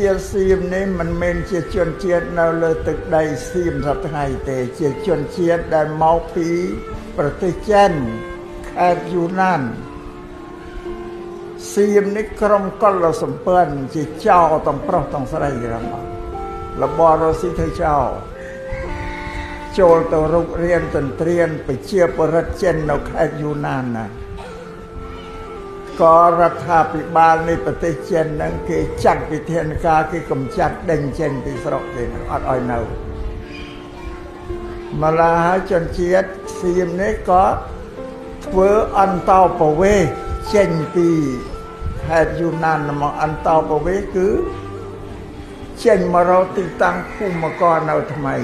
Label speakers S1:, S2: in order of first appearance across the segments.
S1: ជាសៀមនេះមិនមែនជាជនជាតិនៅលើទឹកដីសៀមសប្តាហ៍ទេជាជនជាតិដែលមកពីប្រទេសចិនខេត្តយូណានសៀមនេះក្រុមកុលសំពាន់ជាចៅទាំងប្រុសទាំងស្រីរបស់រស៊ីធ្វើចៅចូលទៅរុករៀនទន្ទ្រានប្រជាពលរដ្ឋចិននៅខេត្តយូណានណាក៏រដ្ឋាភិបាលនៃប្រទេសចិនហ្នឹងគេចាត់វិធានការគេកម្ចាត់ដេញចេញពីស្រុកគេអត់ឲ្យនៅម្ល៉េះហើយជនជាតិសៀមនេះក៏ធ្វើអន្តោប្រវេសន៍ចេញពីខេត្តយូណានមកអន្តោប្រវេសន៍គឺចេញមករកទីតាំងភូមិករនៅថ្មី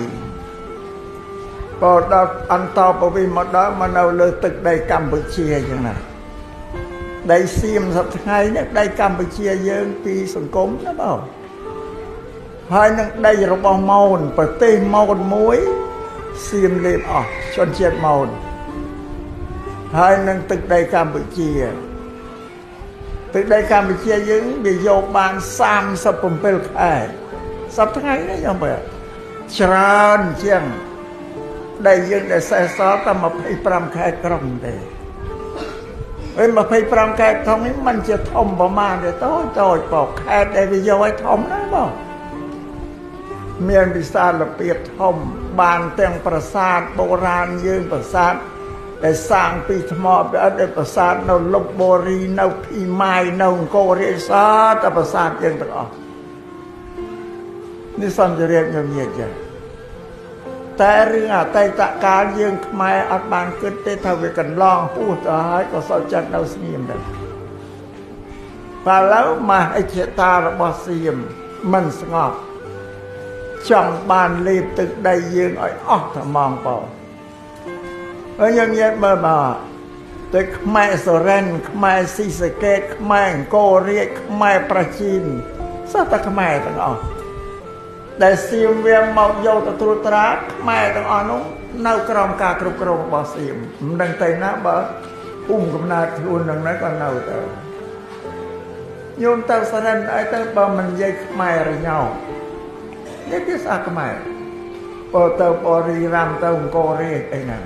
S1: បើដល់អន្តោប្រវេសន៍មកដល់មកនៅលើទឹកដីកម្ពុជាអញ្ចឹងណាដីសៀមសប្តាហ៍នេះដីកម្ពុជាយើងពីសង្គមណាបងហើយនឹងដីរបស់មោនប្រទេសមោនមួយសៀមលេបអស់ជនជាតិមោនហើយនឹងទឹកដីកម្ពុជាទឹកដីកម្ពុជាយើងវាយកបាន37ខែសប្តាហ៍នេះយ៉ាងបើច្រើនជាងដីយើងដែលសេសសល់តែ25ខែក្រុងទេហើយ25ខែធំនេះมันជាធំប្រមាណទេតូចបោកខេត្តដែលវាយកឲ្យធំណាបងមានវិសាលភាពធំបានទាំងប្រាសាទបុរាណយើងប្រាសាទដែលសាងពីថ្មពីអត់ដែលប្រាសាទនៅលុបបូរីនៅភីម៉ាយនៅអង្គររាជសាតែប្រាសាទយើងទាំងអស់នេះសន្តិរាជញញៀតចាតែរឿងអតីតកាលយើងខ្មែរអត់បានគិតទេថាវាកន្លងហួសទៅហើយក៏សុខចិត្តនៅស្ងៀមដែរបើឥឡូវមហិច្ឆតារបស់សៀមមិនស្ងប់ចង់បានលេបទឹកដីយើងឲ្យអស់តែហ្មងបងហើយយើងនិយាយមើលមកទៅខ្មែរសូរ៉ែនខ្មែរស៊ីសកេតខ្មែរអង្គររាជខ្មែរប្រជានសោះតែខ្មែរទាំងអស់ដែលសៀមវាមកយកទៅត្រួតត្រាខ្មែរទាំងអស់នោះនៅក្រោមការគ្រប់គ្រងរបស់សៀមមិនដឹងទៅណាបើភូមិកំណើតខ្លួននឹងហ្នឹងក៏នៅទៅញោមទៅសរិនអីទៅបើមិននិយាយខ្មែររញោនេះភាសាខ្មែរបើទៅបរិរាមទៅអង្គររាជអីណា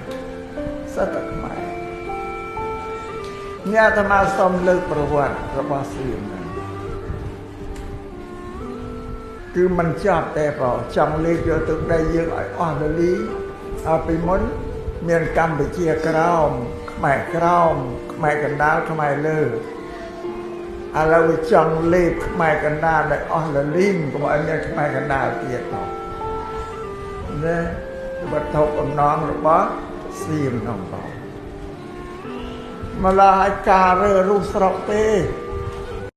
S1: សិតតែខ្មែរញ៉ាតាមកសុំលើកប្រវត្តិរបស់សៀមគឺមិនចាប់តែបើចង់លេបយកទឹកដីយើងឲ្យអស់លលីពីមុនមានកម្ពុជាក្រោមខ្មែរក្រោមខ្មែរកណ្ដាលខ្មែរលើឥឡូវវាចង់លេបខ្មែរកណ្ដាលឲ្យអស់លលីកុំឲ្យមានខ្មែរកណ្ដាលទៀតនោះណាវត្ថុអំណងរបស់សៀមនោះបងម្ល៉េះឲ្យការរើរុះស្រុកទេ